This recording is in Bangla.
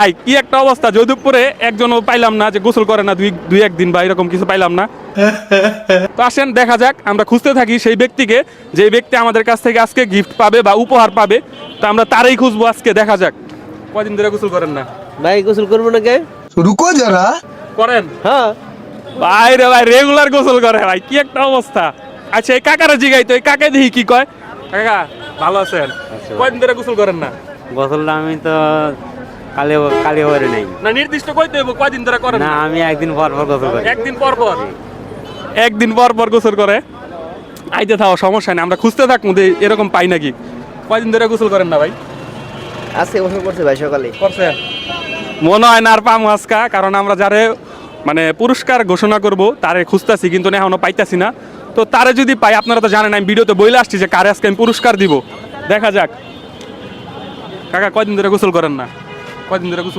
ভাই কি একটা অবস্থা, যোধপুরে একজনও পাইলাম না যে গোসল করে না, দুই একদিন বা এরকম কিছু পাইলাম না। তো আসেন দেখা যাক, আমরা খুঁজতে থাকি সেই ব্যক্তিকে, যে ব্যক্তি আমাদের কাছ থেকে আজকে গিফট পাবে বা উপহার পাবে। তো আমরা তারই খুঁজবো আজকে, দেখা যাক। কয়দিন ধরে গোসল করেন না? ভাই গোসল করবো না কে? रुको जरा। করেন হ্যাঁ ভাই রে ভাই, রেগুলার গোসল করে ভাই, কি একটা অবস্থা। আচ্ছা এই কাকারা জিগাই তো, এই কাকাই দেখি কি কয়। কাকা ভালো আছেন? কয়দিন ধরে গোসল করেন না? গোসলটা আমি তো কালে কালে করে নেই। না নির্দিষ্ট কইতে হইব কয়দিন ধরে করেন না না? আমি একদিন পর পর গোসল করি। একদিন পর পর, একদিন পর পর গোসল করে। আইতে থাও, সমস্যা নেই, আমরা খুঁজতে থাকবো যে এরকম পাই নাকি। কয়দিন ধরে গোসল করেন না ভাই? আজকে গোসল করছে ভাই সকালে। করছে মনে হয় না আর পামু আজকা, কারণ আমরা যারে মানে পুরস্কার ঘোষণা করব তারে খুঁজতেছি, কিন্তু এখনো পাইতাছি না। তো তারে যদি পাই, আপনারা তো জানেন আমি ভিডিওতে বইলে আসছি যে কারে আজকে আমি পুরস্কার দিব। দেখা যাক। কাকা কয়দিন ধরে গোসল করেন না? কয়দিন ধরে গোসল